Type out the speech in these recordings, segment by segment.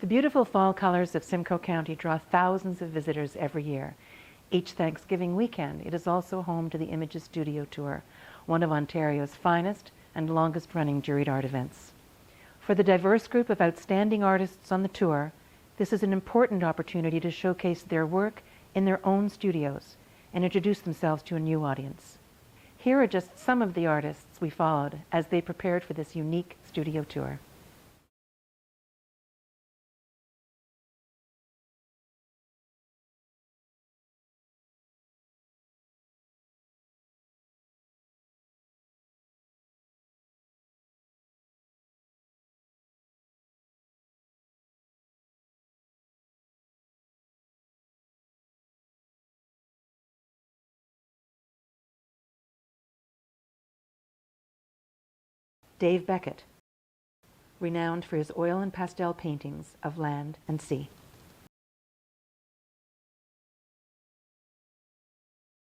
beautiful fall colors of Simcoe County draw thousands of visitors every year. Each Thanksgiving weekend, it is also home to the Images Studio Tour, one of Ontario's finest and longest-running juried art events. For the diverse group of outstanding artists on the tour, this is an important opportunity to showcase their work in their own studios and introduce themselves to a new audience. Here are just some of the artists we followed as they prepared for this unique studio tour. Dave Beckett, renowned for his oil and pastel paintings of land and sea.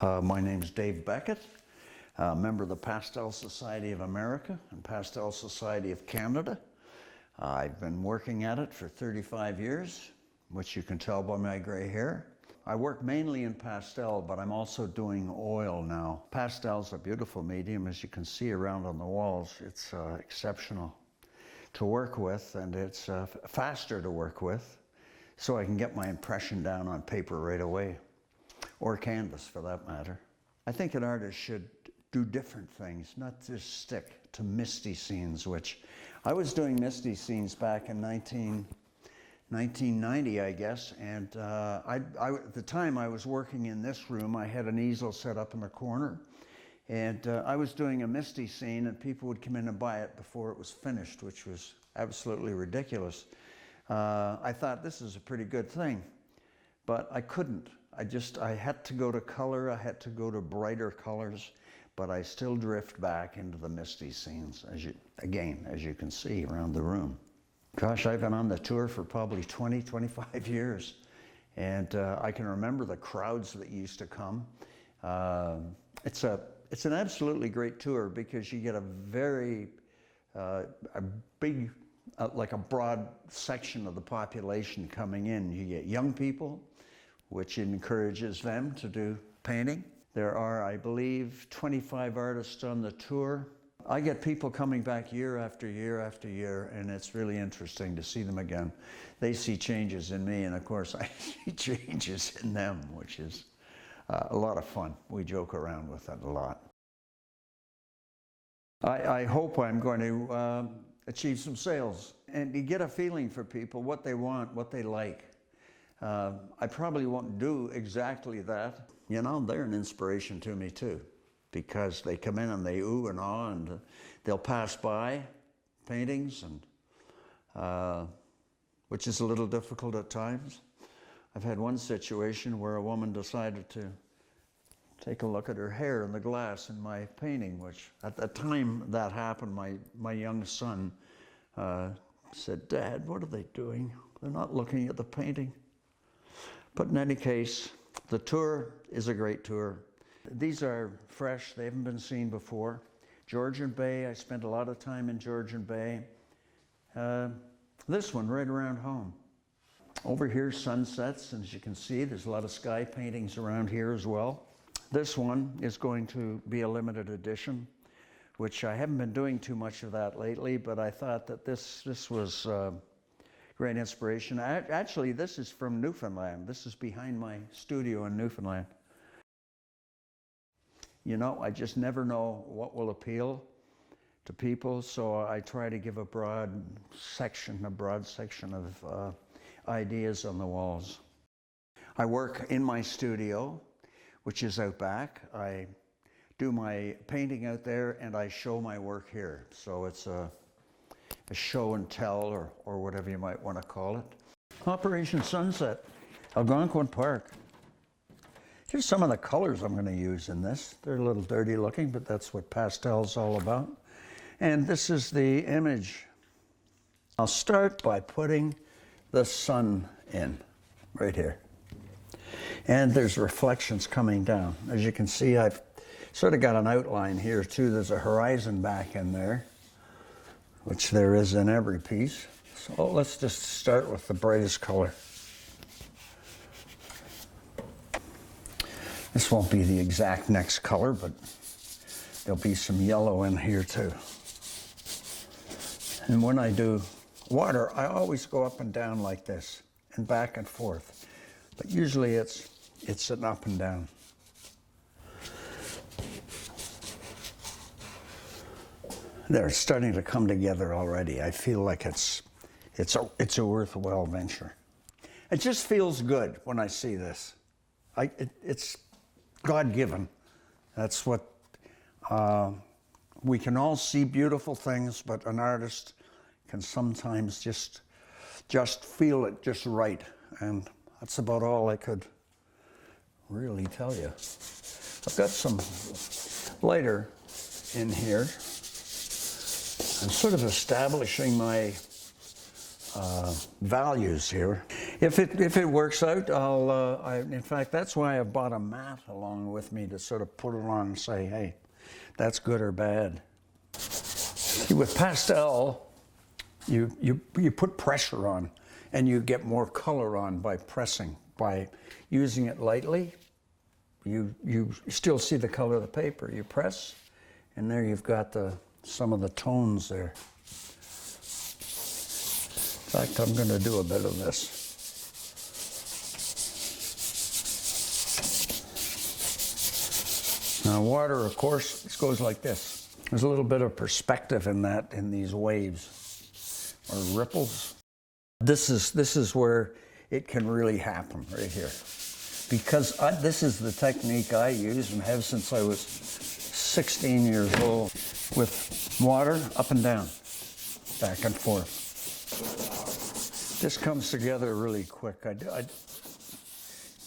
My name is Dave Beckett, a member of the Pastel Society of America and Pastel Society of Canada. I've been working at it for 35 years, which you can tell by my gray hair. I work mainly in pastel, but I'm also doing oil now. Pastel's a beautiful medium, as you can see around on the walls. It's exceptional to work with, and it's faster to work with, so I can get my impression down on paper right away, or canvas for that matter. I think an artist should do different things, not just stick to misty scenes, which I was doing misty scenes back in 1990, I guess, and at the time I was working in this room. I had an easel set up in the corner, and I was doing a misty scene, and people would come in and buy it before it was finished, which was absolutely ridiculous. I thought, this is a pretty good thing, but I couldn't. I had to go to color, I had to go to brighter colors, but I still drift back into the misty scenes, as you can see around the room. Gosh, I've been on the tour for probably 20, 25 years, and I can remember the crowds that used to come. It's an absolutely great tour because you get a very big, like a broad section of the population coming in. You get young people, which encourages them to do painting. There are, I believe, 25 artists on the tour. I get people coming back year after year after year, and it's really interesting to see them again. They see changes in me, and of course I see changes in them, which is a lot of fun. We joke around with it a lot. I hope I'm going to achieve some sales, and you get a feeling for people, what they want, what they like. I probably won't do exactly that. You know, they're an inspiration to me too, because they come in and they ooh and ah, and they'll pass by paintings, and which is a little difficult at times. I've had one situation where a woman decided to take a look at her hair in the glass in my painting, which at the time that happened, my young son said, "Dad, what are they doing? They're not looking at the painting." But in any case, the tour is a great tour. These are fresh, they haven't been seen before. Georgian Bay, I spent a lot of time in Georgian Bay. This one right around home. Over here, sunsets, and as you can see, there's a lot of sky paintings around here as well. This one is going to be a limited edition, which I haven't been doing too much of that lately, but I thought that this was great inspiration. Actually, this is from Newfoundland. This is behind my studio in Newfoundland. You know, I just never know what will appeal to people, so I try to give a broad section of ideas on the walls. I work in my studio, which is out back. I do my painting out there, and I show my work here. So it's a show and tell, or whatever you might want to call it. Operation Sunset, Algonquin Park. Here's some of the colors I'm going to use in this. They're a little dirty looking, but that's what pastel's all about. And this is the image. I'll start by putting the sun in, right here. And there's reflections coming down. As you can see, I've sort of got an outline here too. There's a horizon back in there, which there is in every piece. So let's just start with the brightest color. This won't be the exact next color, but there'll be some yellow in here too. And when I do water, I always go up and down like this and back and forth. But usually it's an up and down. They're starting to come together already. I feel like it's a worthwhile venture. It just feels good when I see this. It's God-given. That's what we can all see beautiful things, but an artist can sometimes just feel it just right, and that's about all I could really tell you. I've got some lighter in here. I'm sort of establishing my values here. If it works out, in fact, that's why I bought a mat along with me to sort of put it on and say, hey, that's good or bad. See, with pastel, you put pressure on, and you get more color on by pressing. By using it lightly, you still see the color of the paper. You press, and there you've got some of the tones there. In fact, I'm going to do a bit of this. Now water, of course, this goes like this. There's a little bit of perspective in that, in these waves or ripples. This is where it can really happen, right here. Because this is the technique I use and have since I was 16 years old. With water, up and down, back and forth. This comes together really quick.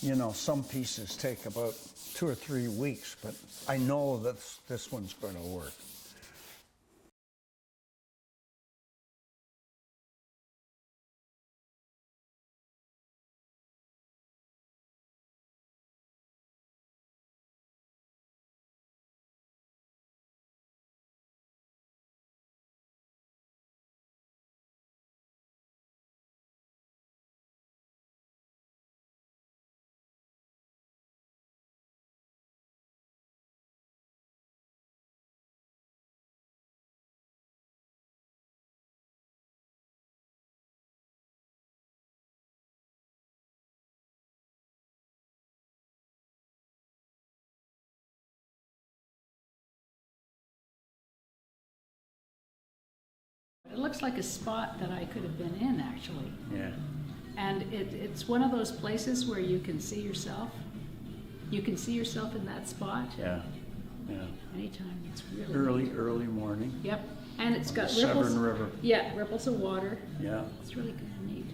You know, some pieces take about 2 or 3 weeks, but I know that this one's going to work. It looks like a spot that I could have been in, actually. Yeah. And it's one of those places where you can see yourself. You can see yourself in that spot. Yeah. Yeah. Anytime. It's really Early morning. Yep. And it's got the ripples. Severn River. Yeah, ripples of water. Yeah. It's really good and neat.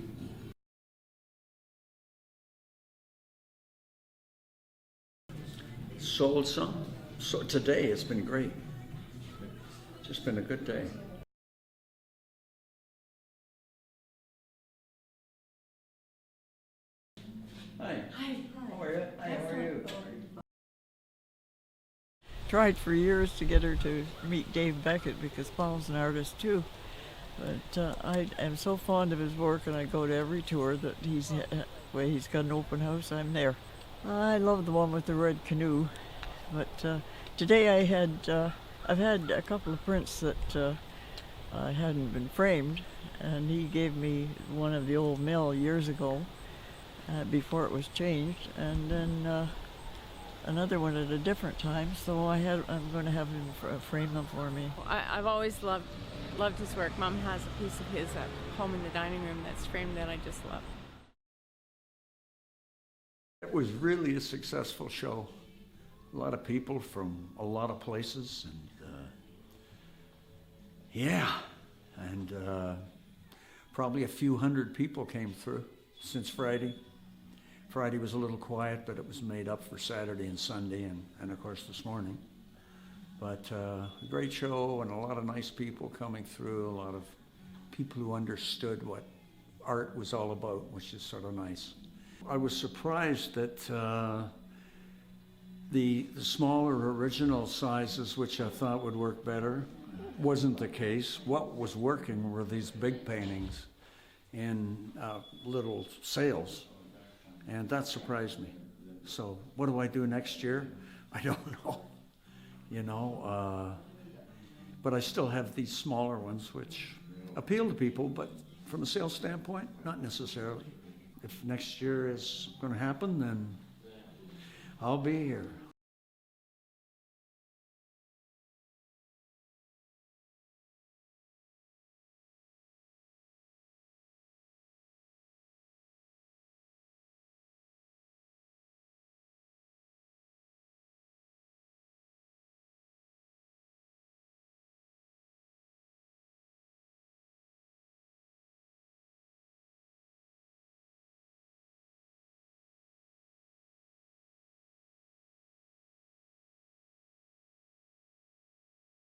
Sold some. So today it's been great. Just been a good day. Hi. Hi. How are you? Hi, how are you? Tried for years to get her to meet Dave Beckett because Paul's an artist too. But I am so fond of his work, and I go to every tour that he's got an open house. I'm there. I love the one with the red canoe. But today I've had a couple of prints that hadn't been framed, and he gave me one of the old mill years ago. Before it was changed, and then another one at a different time. So I'm going to have him frame them for me. I've always loved his work. Mom has a piece of his at home in the dining room that's framed that I just love. It was really a successful show. A lot of people from a lot of places, and probably a few hundred people came through since Friday. Friday was a little quiet, but it was made up for Saturday and Sunday, and of course this morning. But a great show, and a lot of nice people coming through, a lot of people who understood what art was all about, which is sort of nice. I was surprised that the smaller original sizes, which I thought would work better, wasn't the case. What was working were these big paintings. in little sales, and that surprised me. So what do I do next year? I don't know, you know, but I still have these smaller ones which appeal to people, but from a sales standpoint, not necessarily. If next year is going to happen, then I'll be here.